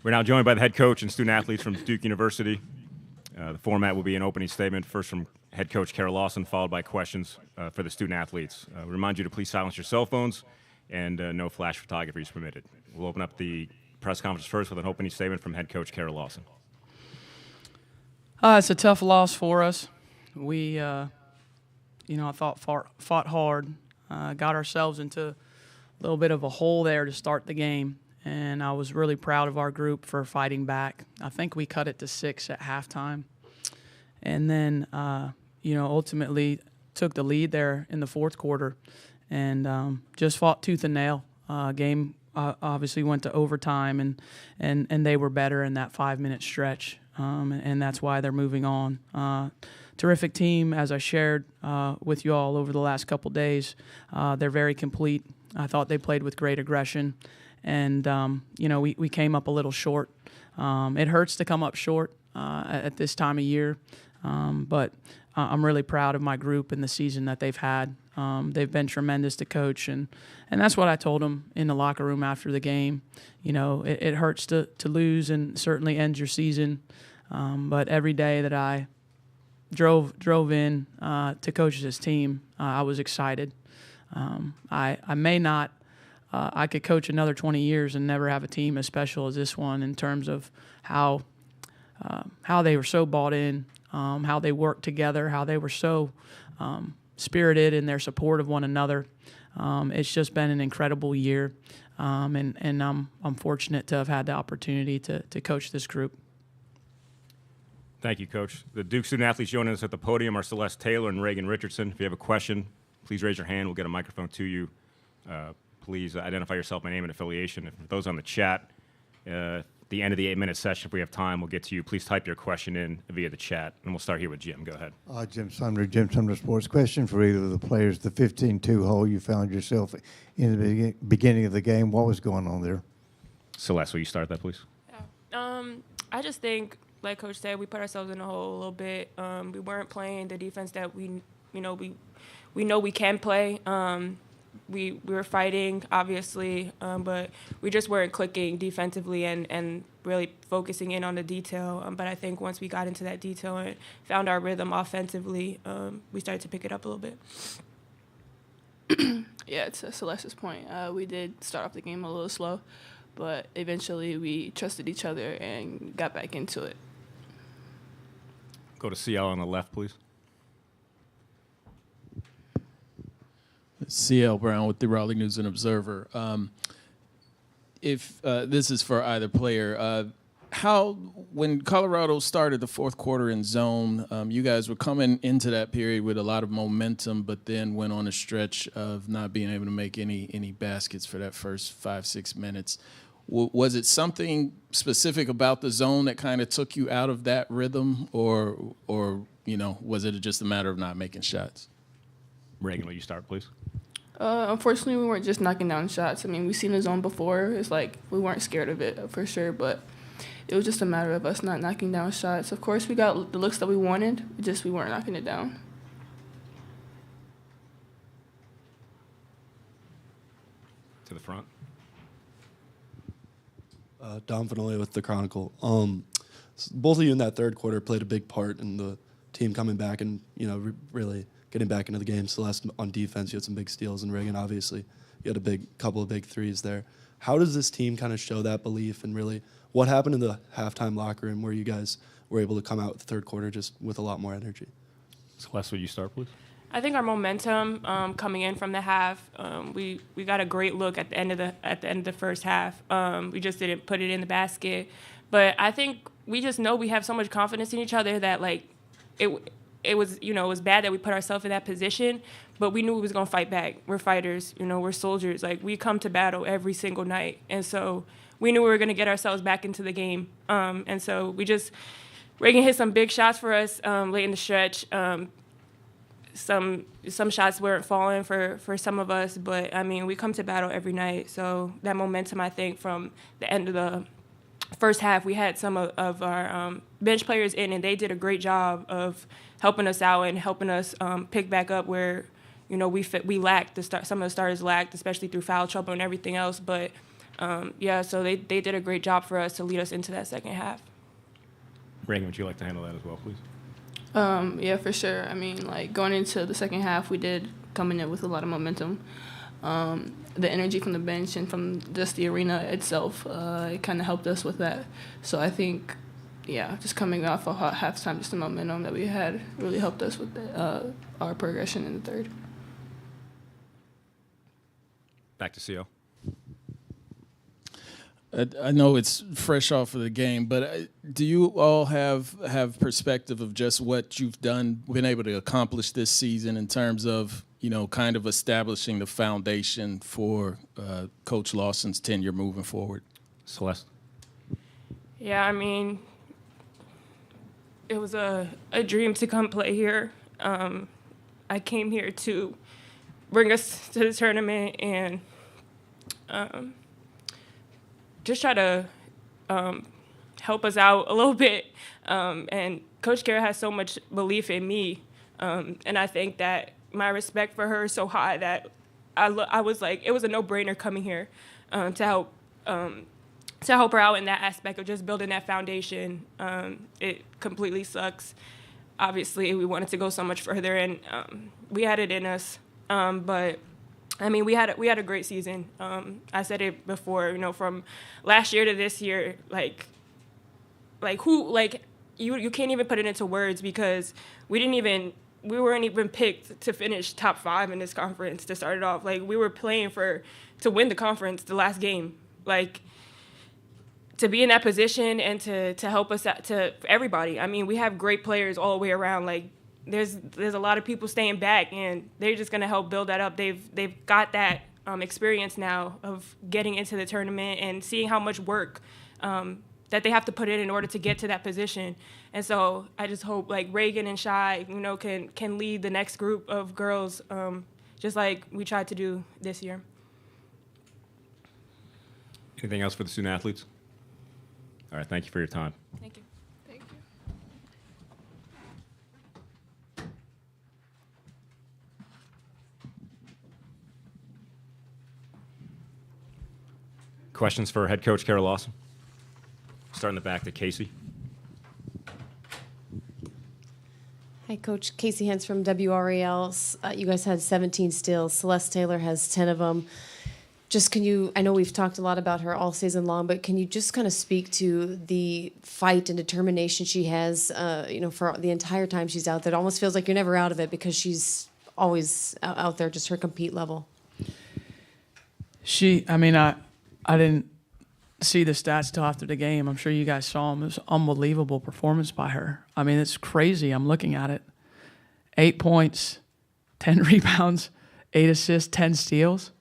We're now joined by the head coach and student-athletes from Duke University. The format will be an opening statement, first from head coach Kara Lawson, followed by questions for the student-athletes. We remind you to please silence your cell phones, and no flash photography is permitted. We'll open up the press conference first with an opening statement from head coach Kara Lawson. It's a tough loss for us. We, I thought fought hard, got ourselves into a little bit of a hole there to start the game. And I was really proud of our group for fighting back. I think we cut it to 6 at halftime. And then, ultimately took the lead there in the fourth quarter and just fought tooth and nail. Game obviously went to overtime, and they were better in that 5-minute stretch, and that's why they're moving on. Terrific team, as I shared with you all over the last couple days. They're very complete. I thought they played with great aggression. And, we came up a little short. It hurts to come up short at this time of year, but I'm really proud of my group and the season that they've had. They've been tremendous to coach, and that's what I told them in the locker room after the game. It hurts to lose and certainly ends your season, but every day that I drove in to coach this team, I was excited. I may not. I could coach another 20 years and never have a team as special as this one in terms of how they were so bought in, how they worked together, how they were so spirited in their support of one another. It's just been an incredible year, and I'm fortunate to have had the opportunity to coach this group. Thank you, Coach. The Duke student-athletes joining us at the podium are Celeste Taylor and Reagan Richardson. If you have a question, please raise your hand. We'll get a microphone to you. Please identify yourself by name and affiliation. If those on the chat, at the end of the 8-minute session, if we have time, we'll get to you. Please type your question in via the chat, and we'll start here with Jim. Go ahead. Jim Sumner Sports. Question for either of the players. The 15-2 hole you found yourself in the beginning of the game, what was going on there? Celeste, will you start that, please? Yeah. I just think, like Coach said, we put ourselves in a hole a little bit. We weren't playing the defense that we know we can play. We were fighting, obviously, but we just weren't clicking defensively and really focusing in on the detail. But I think once we got into that detail and found our rhythm offensively, we started to pick it up a little bit. Yeah, to Celeste's point, we did start off the game a little slow, but eventually we trusted each other and got back into it. Go to CL on the left, please. CL Brown with the Raleigh News and Observer. If this is for either player, when Colorado started the fourth quarter in zone, you guys were coming into that period with a lot of momentum, but then went on a stretch of not being able to make any baskets for that first 5-6 minutes. Was it something specific about the zone that kind of took you out of that rhythm, or was it just a matter of not making shots? Reagan, will you start, please? Unfortunately, we weren't just knocking down shots. I mean, we've seen the zone before. It's like we weren't scared of it for sure, but it was just a matter of us not knocking down shots. Of course, we got the looks that we wanted, we weren't knocking it down. To the front. Dom Finale with the Chronicle. Both of you in that third quarter played a big part in the team coming back and, really getting back into the game. Celeste on defense, you had some big steals, and Reagan, obviously, you had a couple of big threes there. How does this team kind of show that belief, and really what happened in the halftime locker room where you guys were able to come out with the third quarter just with a lot more energy? Celeste, will you start, please? I think our momentum coming in from the half, we got a great look at the end of the first half. We just didn't put it in the basket, but I think we just know we have so much confidence in each other that it was bad that we put ourselves in that position, but we knew we was gonna fight back. We're fighters, we're soldiers. Like, we come to battle every single night, and so we knew we were gonna get ourselves back into the game. And so Reagan hit some big shots for us late in the stretch. Some shots weren't falling for some of us, but I mean, we come to battle every night. So that momentum, I think, from the end of the first half, we had some of our bench players in, and they did a great job of helping us out and helping us pick back up where we lacked. Some of the starters lacked, especially through foul trouble and everything else. But So they did a great job for us to lead us into that second half. Reagan, would you like to handle that as well, please? Yeah, for sure. I mean, like going into the second half, we did come in with a lot of momentum. The energy from the bench and from just the arena itself, it kind of helped us with that. So I think, yeah, just coming off a hot halftime, just the momentum that we had really helped us with our progression in the third. Back to CO. I know it's fresh off of the game, but do you all have perspective of just what you've been able to accomplish this season in terms of, kind of establishing the foundation for Coach Lawson's tenure moving forward? Celeste. Yeah, I mean, it was a dream to come play here. I came here to bring us to the tournament and just try to help us out a little bit. And Coach Kara has so much belief in me. And I think that my respect for her is so high that I was like, it was a no-brainer coming here to help her out in that aspect of just building that foundation. It completely sucks. Obviously, we wanted to go so much further, and we had it in us. But I mean, we had a great season. I said it before, from last year to this year, you can't even put it into words because we weren't even picked to finish top 5 in this conference to start it off. Like, we were playing to win the conference the last game. Like, to be in that position and to help us out, to everybody. I mean, we have great players all the way around. Like, there's a lot of people staying back, and they're just gonna help build that up. They've got that experience now of getting into the tournament and seeing how much work that they have to put in order to get to that position. And so I just hope like Reagan and Shai, can lead the next group of girls, just like we tried to do this year. Anything else for the student athletes? All right, thank you for your time. Thank you. Thank you. Questions for head coach Kara Lawson? Starting the back to Casey. Hi, Coach. Casey Hentz from WRAL. You guys had 17 steals. Celeste Taylor has 10 of them. I know we've talked a lot about her all season long, but can you just kind of speak to the fight and determination she has, for the entire time she's out there? It almost feels like you're never out of it because she's always out there, just her compete level. I didn't see the stats till after the game. I'm sure you guys saw them. It was an unbelievable performance by her. I mean, it's crazy. I'm looking at it. 8 points, 10 rebounds, 8 assists, 10 steals.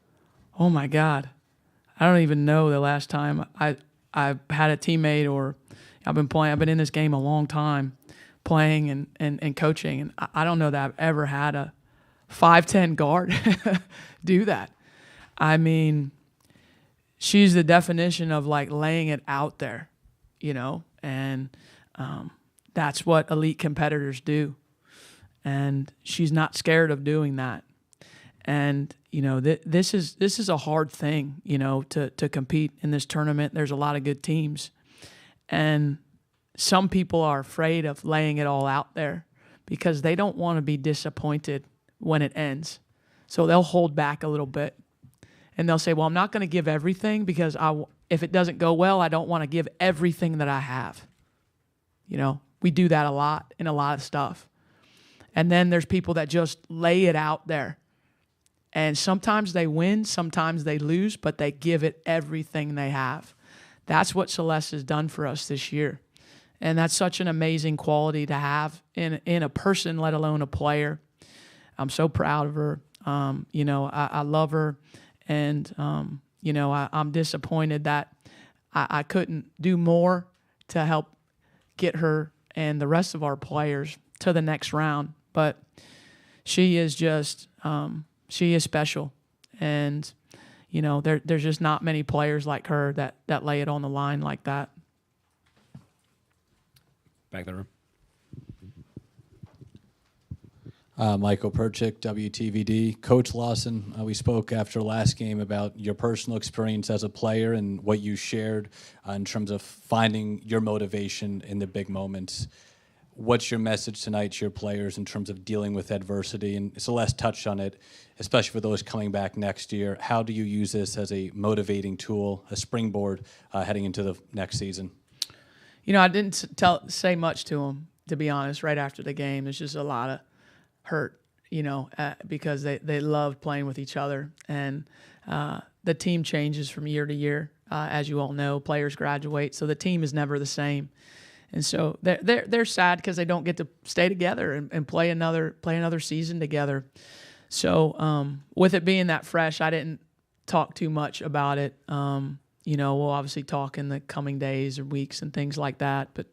Oh my God. I don't even know the last time I had a teammate or I've been in this game a long time playing and coaching, and I don't know that I've ever had a 5'10" guard do that. I mean, she's the definition of like laying it out there, and that's what elite competitors do. And she's not scared of doing that. And, this is a hard thing, to compete in this tournament. There's a lot of good teams. And some people are afraid of laying it all out there because they don't want to be disappointed when it ends. So they'll hold back a little bit. And they'll say, well, I'm not going to give everything because if it doesn't go well, I don't want to give everything that I have. We do that a lot in a lot of stuff. And then there's people that just lay it out there. And sometimes they win, sometimes they lose, but they give it everything they have. That's what Celeste has done for us this year. And that's such an amazing quality to have in a person, let alone a player. I'm so proud of her. I love her. And, I'm disappointed that I couldn't do more to help get her and the rest of our players to the next round. But she is just, she is special. And, there's just not many players like her that lay it on the line like that. Back in the room. Michael Perchik, WTVD. Coach Lawson, we spoke after last game about your personal experience as a player and what you shared in terms of finding your motivation in the big moments. What's your message tonight to your players in terms of dealing with adversity? And Celeste touched on it, especially for those coming back next year. How do you use this as a motivating tool, a springboard heading into the next season? You know, I didn't say much to them, to be honest, right after the game. It's just a lot of hurt, you know, because they loved playing with each other. And the team changes from year to year. As you all know, players graduate, so the team is never the same. And so they're sad because they don't get to stay together and play another season together. So with it being that fresh, I didn't talk too much about it. You know, we'll obviously talk in the coming days or weeks and things like that. But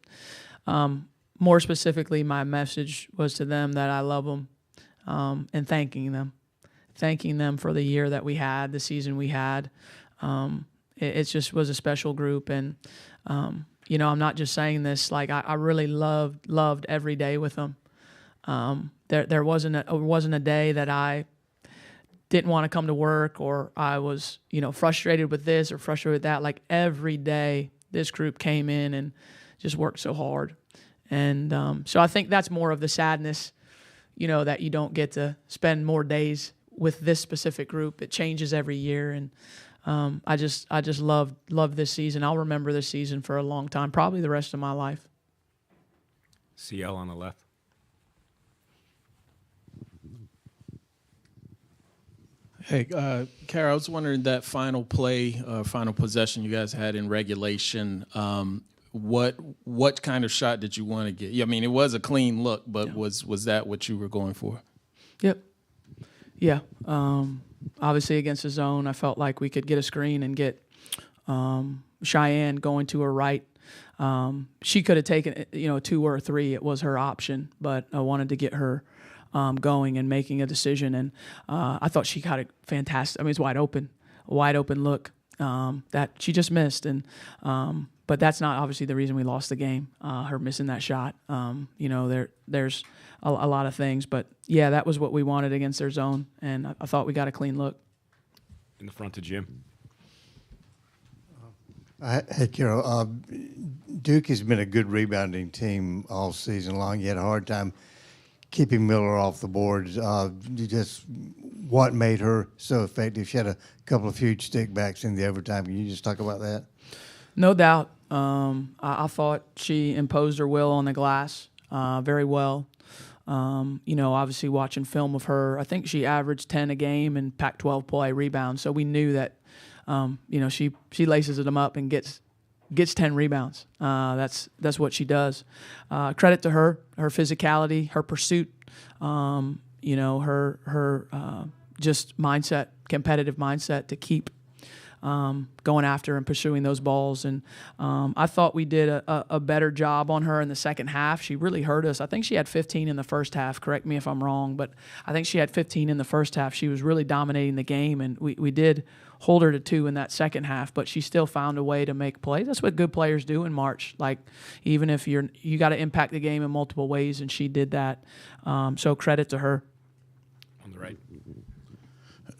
more specifically, my message was to them that I love them and thanking them for the year that we had, the season we had. It just was a special group. And you know, I'm not just saying this. Like I really loved every day with them. There wasn't a day that I didn't want to come to work or I was, you know, frustrated with this or frustrated with that. Like every day, this group came in and just worked so hard. And so I think that's more of the sadness, you know, that you don't get to spend more days with this specific group. It changes every year, and I just love this season. I'll remember this season for a long time, probably the rest of my life. CL on the left. Hey, Kara, I was wondering that final play, final possession you guys had in regulation. What kind of shot did you want to get? I mean, it was a clean look, but yeah. Was that what you were going for? Yep. Yeah. Obviously, against the zone, I felt like we could get a screen and get Cheyenne going to her right. She could have taken, you know, 2 or 3. It was her option, but I wanted to get her going and making a decision. And I thought she got a fantastic. I mean, it's wide open look that she just missed. And but that's not obviously the reason we lost the game. Her missing that shot. You know, there's a lot of things, but yeah, that was what we wanted against their zone, and I thought we got a clean look. In the front to Jim. Hey, Carol. Duke has been a good rebounding team all season long. You had a hard time keeping Miller off the boards. Just what made her so effective? She had a couple of huge stickbacks in the overtime. Can you just talk about that? No doubt. I thought she imposed her will on the glass very well. You know, obviously watching film of her, I think she averaged 10 a game in Pac-12 play rebounds. So we knew that, you know, she laces them up and gets 10 rebounds. That's what she does. Credit to her physicality, her pursuit, you know, her just mindset, competitive mindset to keep going after and pursuing those balls. And I thought we did a better job on her in the second half. She really hurt us. I think she had 15 in the first half. Correct me if I'm wrong, but I think she had 15 in the first half. She was really dominating the game, and we did hold her to 2 in that second half, but she still found a way to make plays. That's what good players do in March. Like, even if you got to impact the game in multiple ways, and she did that. So credit to her. On the right.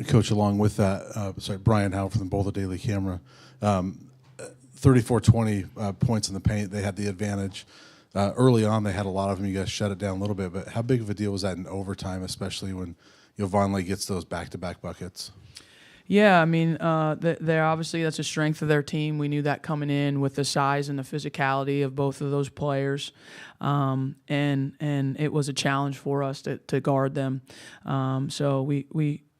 Coach, along with that, Brian Howe from both the Daily Camera, 34-20 points in the paint. They had the advantage. Early on, they had a lot of them. You guys shut it down a little bit, but how big of a deal was that in overtime, especially when Vonleh gets those back-to-back buckets? Yeah, I mean, they're obviously that's a strength of their team. We knew that coming in with the size and the physicality of both of those players, and it was a challenge for us to guard them. So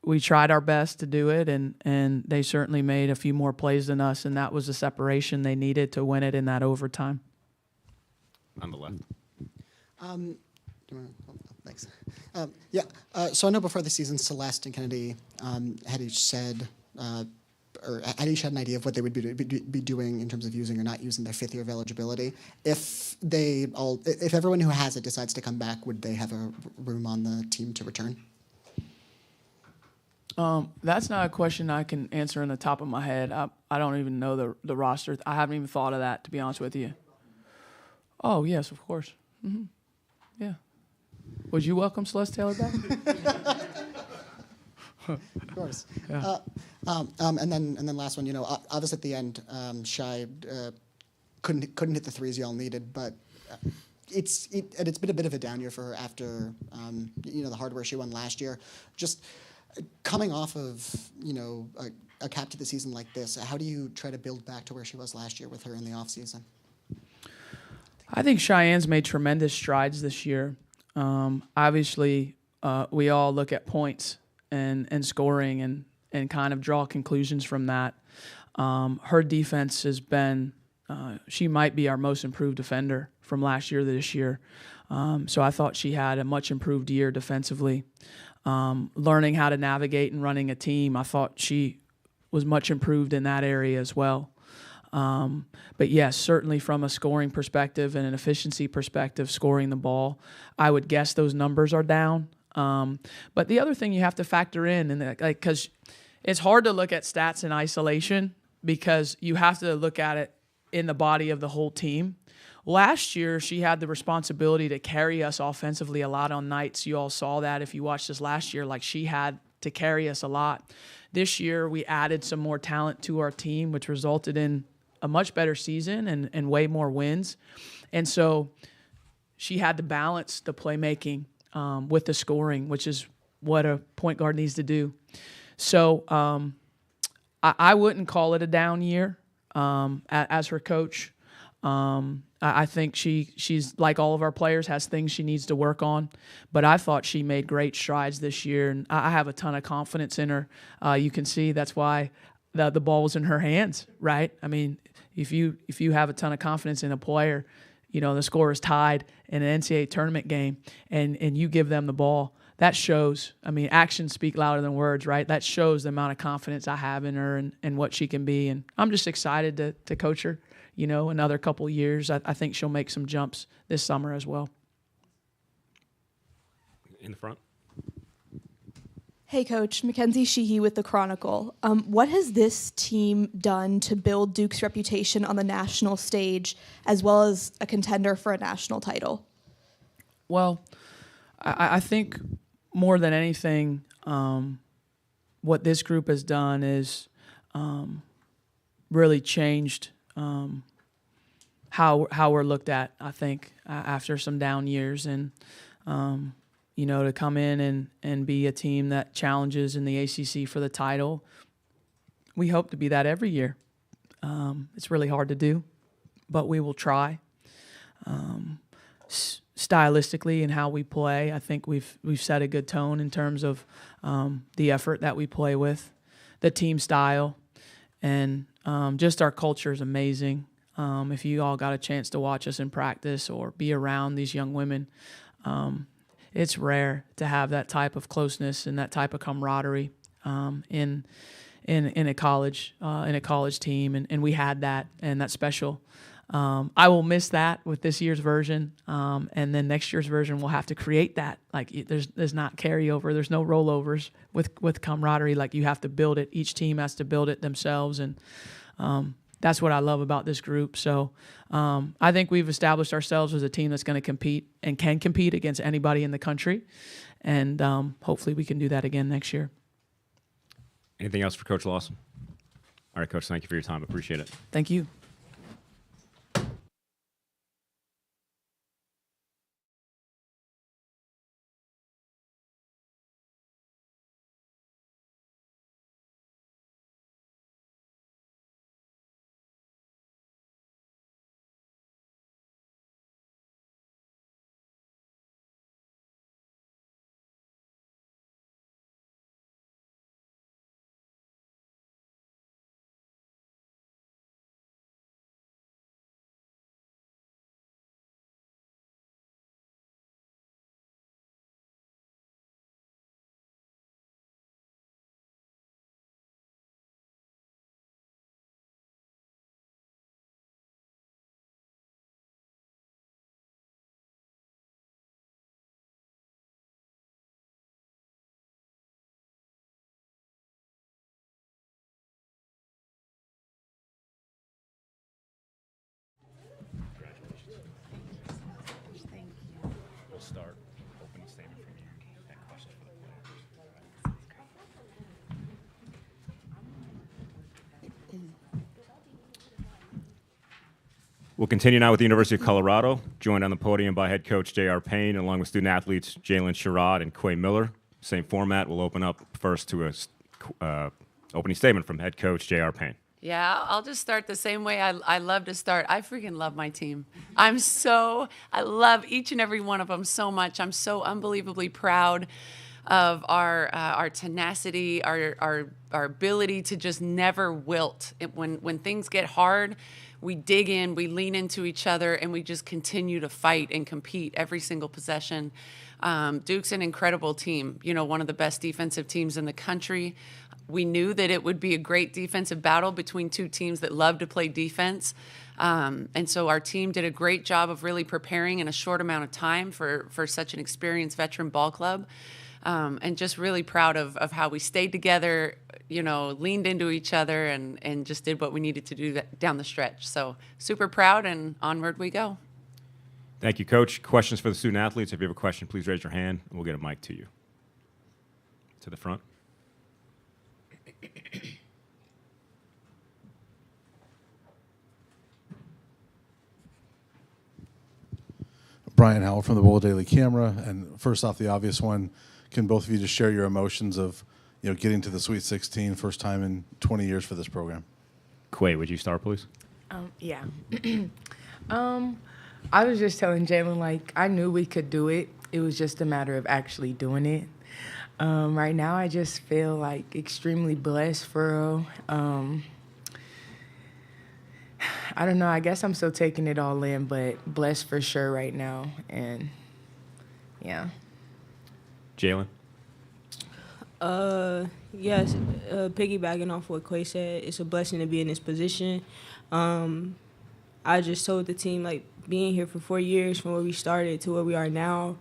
we tried our best to do it, and they certainly made a few more plays than us, and that was the separation they needed to win it in that overtime. On the left. Thanks. So I know before the season, Celeste and Kennedy had each said, or had each had an idea of what they would be doing in terms of using or not using their 5th year of eligibility. If everyone who has it decides to come back, would they have a room on the team to return? That's not a question I can answer on the top of my head. I don't even know the roster. I haven't even thought of that, to be honest with you. Oh, yes, of course. Mm-hmm. Yeah. Would you welcome Celeste Taylor back? Of course. And then last one, obviously at the end, Shai couldn't hit the threes y'all needed, but it's been a bit of a down year for her after the hardware she won last year. Just coming off of a cap to the season like this, how do you try to build back to where she was last year with her in the off season? I think Cheyenne's made tremendous strides this year. Obviously, we all look at points and scoring and kind of draw conclusions from that. Her defense has been, she might be our most improved defender from last year to this year. So I thought she had a much improved year defensively. Learning how to navigate and running a team, I thought she was much improved in that area as well. But yes, certainly from a scoring perspective and an efficiency perspective, scoring the ball, I would guess those numbers are down. But the other thing you have to factor in, and because it's hard to look at stats in isolation because you have to look at it in the body of the whole team. Last year, she had the responsibility to carry us offensively a lot on nights. You all saw that if you watched us last year, like she had to carry us a lot. This year, we added some more talent to our team, which resulted in a much better season and way more wins. And so she had to balance the playmaking with the scoring, which is what a point guard needs to do. So I wouldn't call it a down year as her coach. I think she's like all of our players, has things she needs to work on. But I thought she made great strides this year, and I have a ton of confidence in her. You can see that's why the ball was in her hands, right? I mean, if you have a ton of confidence in a player, the score is tied in an NCAA tournament game, and you give them the ball, that shows. I mean, actions speak louder than words, right? That shows the amount of confidence I have in her and what she can be. And I'm just excited to coach her, another couple of years. I think she'll make some jumps this summer as well. In the front. Hey, Coach. Mackenzie Sheehy with The Chronicle. What has this team done to build Duke's reputation on the national stage as well as a contender for a national title? Well, I think more than anything, what this group has done is really changed how we're looked at, I think, after some down years. And to come in and be a team that challenges in the ACC for the title. We hope to be that every year. It's really hard to do, but we will try. Stylistically and how we play, I think we've set a good tone in terms of the effort that we play with, the team style, and just our culture is amazing. If you all got a chance to watch us in practice or be around these young women, it's rare to have that type of closeness and that type of camaraderie in a college team, and we had that, and that's special. I will miss that with this year's version, and then next year's version we'll have to create that. Like there's not carryover, there's no rollovers with camaraderie. Like you have to build it. Each team has to build it themselves, and that's what I love about this group. So I think we've established ourselves as a team that's going to compete and can compete against anybody in the country. And hopefully we can do that again next year. Anything else for Coach Lawson? All right, Coach, thank you for your time. Appreciate it. Thank you. We'll continue now with the University of Colorado, joined on the podium by head coach J.R. Payne, along with student athletes Jalen Sherrod and Quay Miller. Same format. We'll open up first to a opening statement from head coach J.R. Payne. Yeah, I'll just start the same way I love to start. I freaking love my team. I love each and every one of them so much. I'm so unbelievably proud of our tenacity, our ability to just never wilt. When things get hard, we dig in, we lean into each other, and we just continue to fight and compete every single possession. Duke's an incredible team, one of the best defensive teams in the country. We knew that it would be a great defensive battle between two teams that love to play defense. And so our team did a great job of really preparing in a short amount of time for such an experienced veteran ball club. And just really proud of how we stayed together, leaned into each other and just did what we needed to do down the stretch. So super proud, and onward we go. Thank you, Coach. Questions for the student athletes? If you have a question, please raise your hand, and we'll get a mic to you. To the front. Brian Howell from the Bowl Daily Camera. And first off, the obvious one, can both of you just share your emotions of getting to the Sweet 16, first time in 20 years for this program? Quay, would you start, please? Yeah. I was just telling Jalen, I knew we could do it. It was just a matter of actually doing it. Right now, I just feel extremely blessed for real. I don't know. I guess I'm still taking it all in, but blessed for sure right now. And, yeah. Jalen? Yes, piggybacking off what Quay said, it's a blessing to be in this position. I just told the team, being here for 4 years from where we started to where we are now,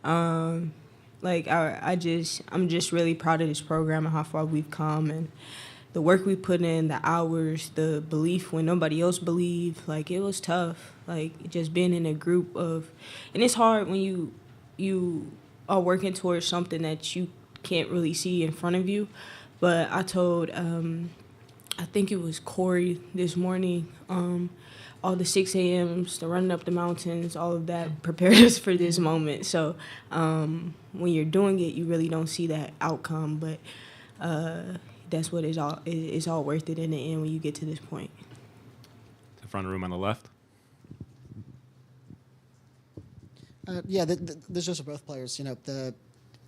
I'm just really proud of this program and how far we've come and the work we put in, the hours, the belief when nobody else believed. It was tough. Just being in a group of, and it's hard when you are working towards something that you can't really see in front of you. But I told, I think it was Corey this morning, all the 6 a.m.s, the running up the mountains, all of that prepared us for this moment. So when you're doing it, you really don't see that outcome, but that's what it's all worth it in the end when you get to this point. The front room on the left. There's just both players.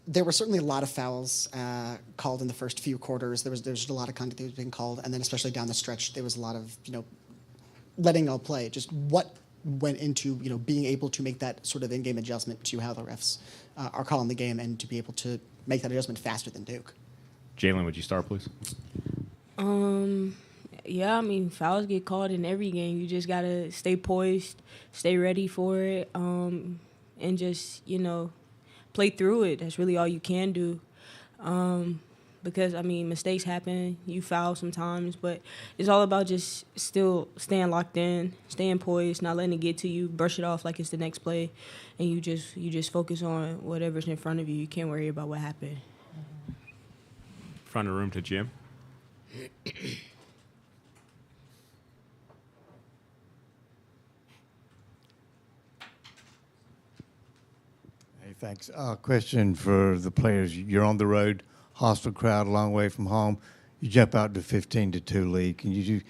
There were certainly a lot of fouls called in the first few quarters. There was a lot of conduct that was being called, and then especially down the stretch, there was a lot of letting all play. Just what went into being able to make that sort of in-game adjustment to how the refs are calling the game, and to be able to make that adjustment faster than Duke. Jalen, would you start, please? Yeah, fouls get called in every game. You just gotta stay poised, stay ready for it, and just play through it. That's really all you can do. Because, mistakes happen. You foul sometimes. But it's all about just still staying locked in, staying poised, not letting it get to you, brush it off like it's the next play, and you just focus on whatever's in front of you. You can't worry about what happened. Front of the room to Jim. Hey, thanks. Question for the players. You're on the road, hostile crowd, a long way from home. You jump out to 15-2 lead. Can you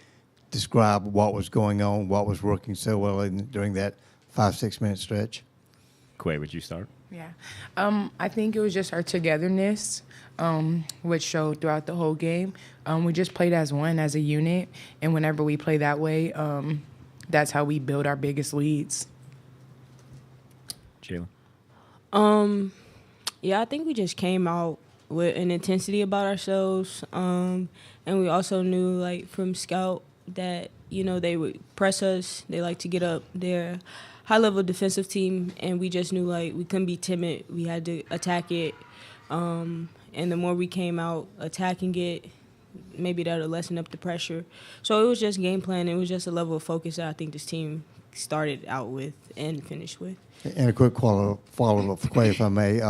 describe what was going on, what was working so well during that 5-6 minute stretch? Quay, would you start? Yeah. I think it was just our togetherness, which showed throughout the whole game. We just played as one, as a unit, and whenever we play that way, that's how we build our biggest leads. Jalen? Yeah, I think we just came out with an intensity about ourselves, and we also knew, from Scout, that, they would press us. They like to get up. They're a high-level defensive team, and we just knew, we couldn't be timid. We had to attack it, and the more we came out attacking it, maybe that would lessen up the pressure. So it was just game plan. It was just a level of focus that I think this team started out with and finished with. And a quick follow-up for Quay, if I may.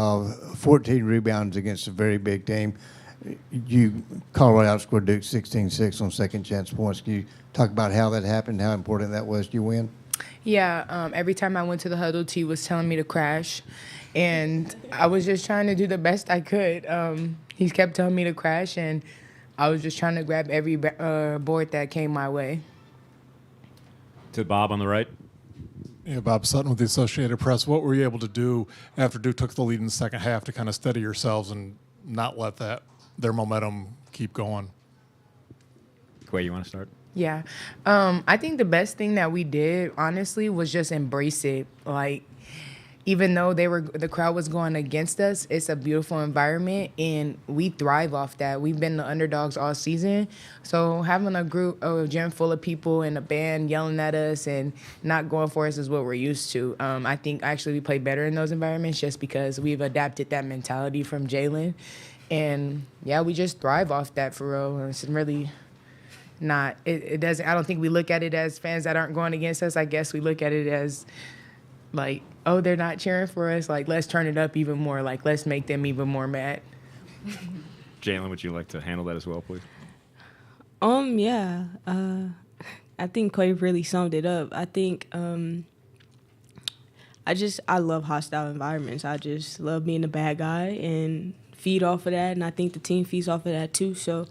14 rebounds against a very big team. Colorado outscored Duke 16-6 on second chance points. Can you talk about how that happened, how important that was to you win? Yeah, every time I went to the huddle, T was telling me to crash, and I was just trying to do the best I could. He kept telling me to crash, and I was just trying to grab every board that came my way. To Bob on the right. Yeah, Bob Sutton with the Associated Press. What were you able to do after Duke took the lead in the second half to kind of steady yourselves and not let their momentum keep going? Quay, you want to start? Yeah. I think the best thing that we did, honestly, was just embrace it. Like, even though the crowd was going against us, it's a beautiful environment, and we thrive off that. We've been the underdogs all season, so having a gym full of people and a band yelling at us and not going for us is what we're used to. I think actually we play better in those environments just because we've adapted that mentality from Jalen, and yeah, we just thrive off that for real. It's really not. It doesn't. I don't think we look at it as fans that aren't going against us. I guess we look at it as like, oh, they're not cheering for us. Like, let's turn it up even more. Like, let's make them even more mad. Jalen, would you like to handle that as well, please? Yeah. I think Quay really summed it up. I think I love hostile environments. I just love being the bad guy and feed off of that, and I think the team feeds off of that too. So,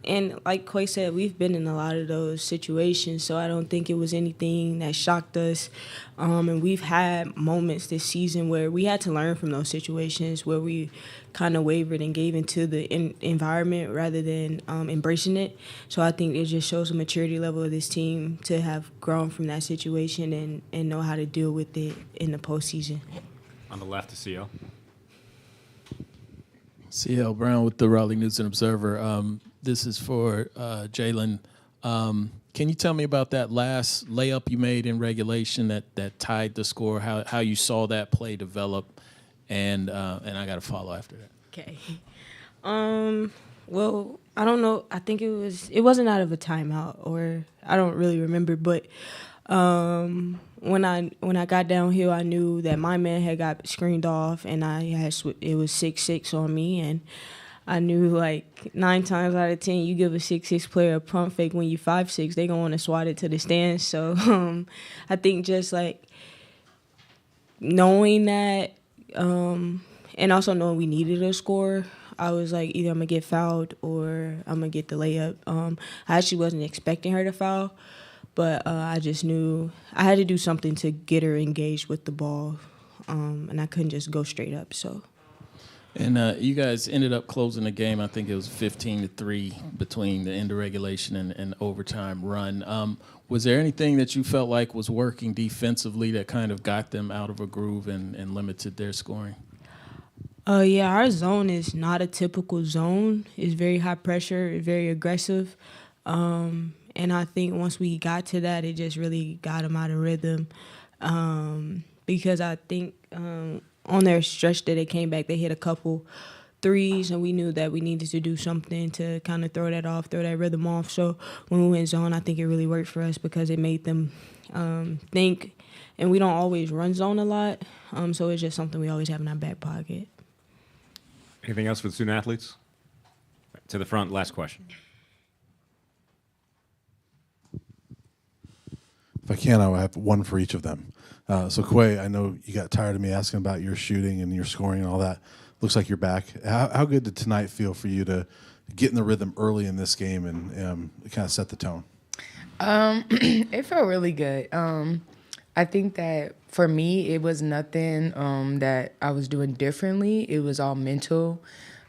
and like Quay said, we've been in a lot of those situations, so I don't think it was anything that shocked us. And we've had moments this season where we had to learn from those situations where we kind of wavered and gave into the environment rather than embracing it. So I think it just shows the maturity level of this team to have grown from that situation and know how to deal with it in the postseason. On the left to CL. CL Brown with the Raleigh News and Observer. This is for Jalen. Can you tell me about that last layup you made in regulation that tied the score? How you saw that play develop, and I got to follow after that. Okay. Well, I don't know. I think it wasn't out of a timeout, or I don't really remember. But when I got downhill, I knew that my man had got screened off, and it was 6-6 on me, and I knew like 9 times out of 10, you give a 6'6" player a pump fake when you 5'6", they gonna want to swat it to the stands. So I think just like knowing that, and also knowing we needed a score, I was like, either I'm gonna get fouled or I'm gonna get the layup. I actually wasn't expecting her to foul, but I just knew I had to do something to get her engaged with the ball, and I couldn't just go straight up. So. And you guys ended up closing the game. I think it was 15-3 between the end of regulation and overtime run. Was there anything that you felt like was working defensively that kind of got them out of a groove and limited their scoring? Yeah, our zone is not a typical zone. It's very high pressure, it's very aggressive. And I think once we got to that, it just really got them out of rhythm. Because I think on their stretch that they came back, they hit a couple threes, and we knew that we needed to do something to kind of throw that rhythm off. So when we went zone, I think it really worked for us because it made them think, and we don't always run zone a lot, so it's just something we always have in our back pocket. Anything else for the student athletes? To the front, last question. If I can, I have one for each of them. So, Quay, I know you got tired of me asking about your shooting and your scoring and all that. Looks like you're back. How good did tonight feel for you to get in the rhythm early in this game and kind of set the tone? It felt really good. I think that for me, it was nothing that I was doing differently. It was all mental.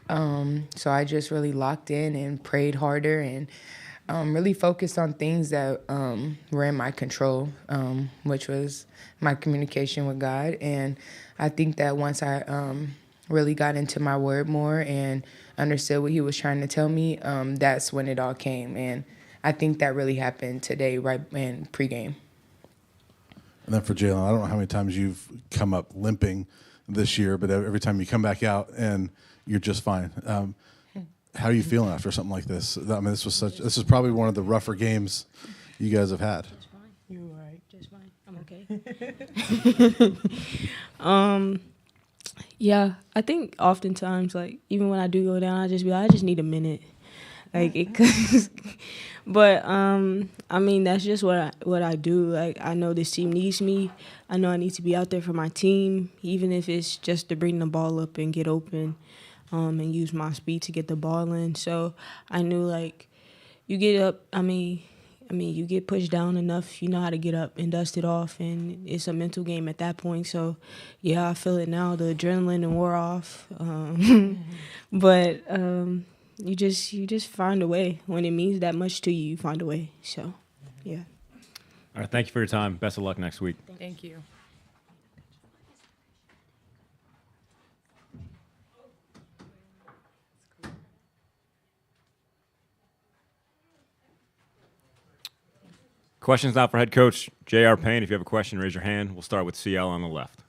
So I just really locked in and prayed harder and really focused on things that were in my control, which was my communication with God. And I think that once I really got into my word more and understood what he was trying to tell me, that's when it all came. And I think that really happened today, right in pregame. And then for Jalen, I don't know how many times you've come up limping this year, but every time you come back out and you're just fine. How are you feeling after something like this? I mean, this is probably one of the rougher games you guys have had. Just fine. You're right. Just fine. I'm okay. Yeah, I think oftentimes, like, even when I do go down, I just be like, I just need a minute. Like, cause But I mean, that's just what I do. Like, I know this team needs me. I know I need to be out there for my team, even if it's just to bring the ball up and get open, and use my speed to get the ball in. So I knew, like, you get up. I mean, you get pushed down enough, you know how to get up and dust it off, and it's a mental game at that point. So, yeah, I feel it now. The adrenaline and wore off, but you just find a way. When it means that much to you, you find a way. So, yeah. All right, thank you for your time. Best of luck next week. Thank you. Questions now for head coach J.R. Payne. If you have a question, raise your hand. We'll start with CL on the left.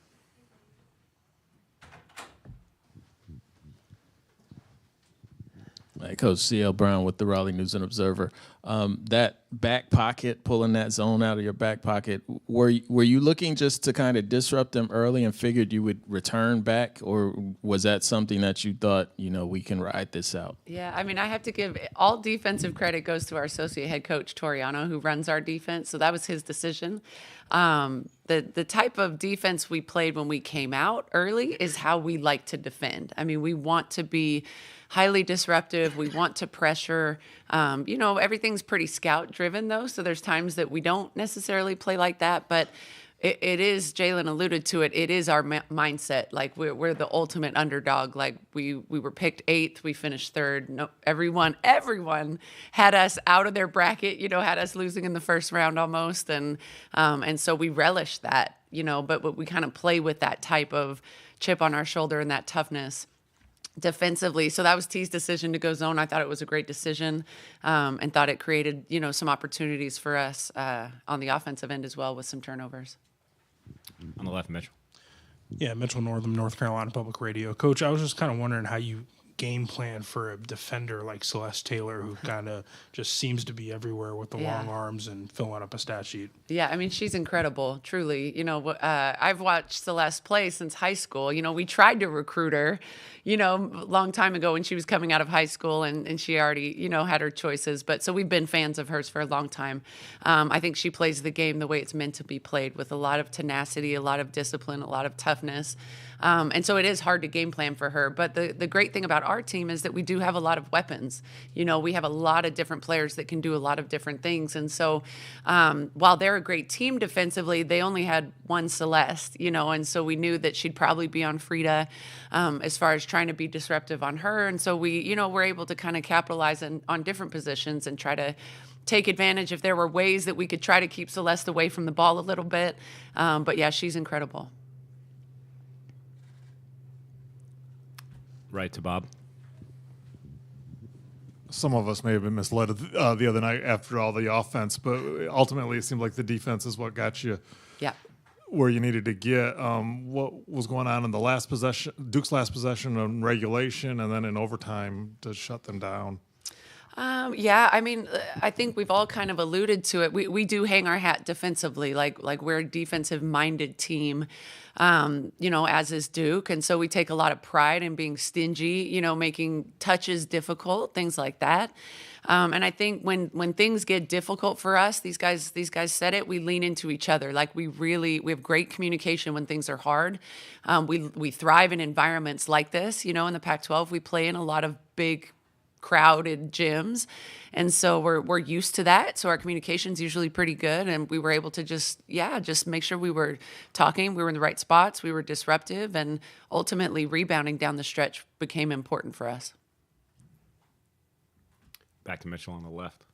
Hey, Coach C.L. Brown with the Raleigh News and Observer. That back pocket, pulling that zone out of your back pocket, were you looking just to kind of disrupt them early and figured you would return back, or was that something that you thought, we can ride this out? Yeah, I mean, I have to give all defensive credit goes to our associate head coach, Toriano, who runs our defense. So that was his decision. The type of defense we played when we came out early is how we like to defend. I mean, we want to be highly disruptive. We want to pressure. Everything's pretty scout driven though. So there's times that we don't necessarily play like that, but it is, Jalen alluded to it, it is our mindset. Like we're the ultimate underdog. Like we were picked 8th, we finished 3rd. No, everyone had us out of their bracket, had us losing in the first round almost. And so we relish that, but we kind of play with that type of chip on our shoulder and that toughness defensively. So that was T's decision to go zone. I thought it was a great decision, and thought it created, some opportunities for us on the offensive end as well with some turnovers. On the left, Mitchell. Yeah, Mitchell Northam, North Carolina Public Radio. Coach, I was just kind of wondering how you game plan for a defender like Celeste Taylor, who kind of just seems to be everywhere with the long arms and filling up a stat sheet. Yeah, I mean, she's incredible, truly. I've watched Celeste play since high school. We tried to recruit her, a long time ago when she was coming out of high school, and she already, had her choices. But so we've been fans of hers for a long time. I think she plays the game the way it's meant to be played, with a lot of tenacity, a lot of discipline, a lot of toughness. And so it is hard to game plan for her. But the great thing about our team is that we do have a lot of weapons. We have a lot of different players that can do a lot of different things. And so while they're a great team defensively, they only had one Celeste, and so we knew that she'd probably be on Frida as far as trying to be disruptive on her. And so we, we're able to kind of capitalize on different positions and try to take advantage if there were ways that we could try to keep Celeste away from the ball a little bit. But yeah, she's incredible. Right to Bob. Some of us may have been misled the other night after all the offense, but ultimately it seemed like the defense is what got you where you needed to get. What was going on in the last possession, Duke's last possession in regulation, and then in overtime to shut them down? Yeah, I mean, I think we've all kind of alluded to it. We do hang our hat defensively, like we're a defensive-minded team, as is Duke. And so we take a lot of pride in being stingy, making touches difficult, things like that. And I think when things get difficult for us, these guys said it, we lean into each other. Like we have great communication when things are hard. We thrive in environments like this. In the Pac-12, we play in a lot of big, crowded gyms, and so we're used to that. So our communication's usually pretty good, and we were able to just make sure we were talking, we were in the right spots, we were disruptive, and ultimately rebounding down the stretch became important for us. Back to Mitchell on the left.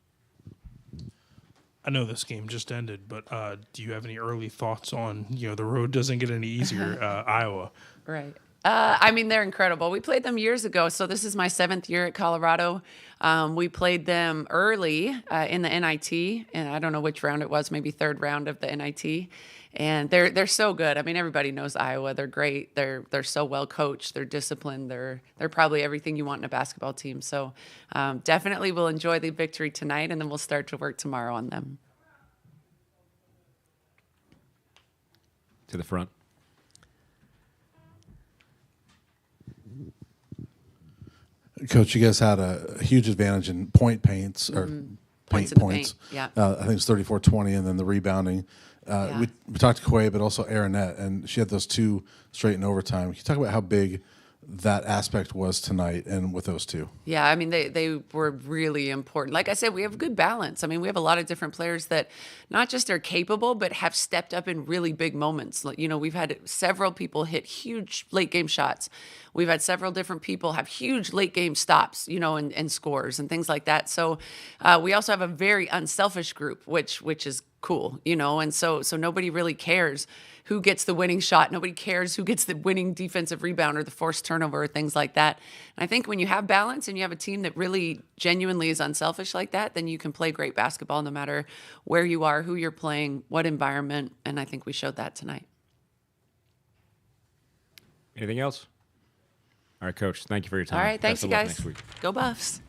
I know this game just ended, but do you have any early thoughts on, the road doesn't get any easier, Iowa? Right. I mean, they're incredible. We played them years ago, so this is my 7th year at Colorado. We played them early in the NIT, and I don't know which round it was, maybe 3rd round of the NIT. And they're so good. I mean, everybody knows Iowa. They're great. They're so well coached. They're disciplined. They're probably everything you want in a basketball team. So definitely we'll enjoy the victory tonight, and then we'll start to work tomorrow on them. To the front. Coach, you guys had a huge advantage in point paints or points paint in the points. paint. Yeah. I think it's 34-20, and then the rebounding. We talked to Quay, but also Aaronette, and she had those two straight in overtime. Can you talk about how big that aspect was tonight and with those two? Yeah, I mean, they were really important. Like I said, we have good balance. I mean, we have a lot of different players that not just are capable, but have stepped up in really big moments. Like, you know, we've had several people hit huge late game shots. We've had several different people have huge late game stops, you know, and scores and things like that. So we also have a very unselfish group, which is cool, you know, and so nobody really cares who gets the winning shot. Nobody cares who gets the winning defensive rebound or the forced turnover or things like that. And I think when you have balance and you have a team that really genuinely is unselfish like that, then you can play great basketball no matter where you are, who you're playing, what environment. And I think we showed that tonight. Anything else? All right, Coach. Thank you for your time. All right. Thanks, Best you of luck guys. next week. Go Buffs.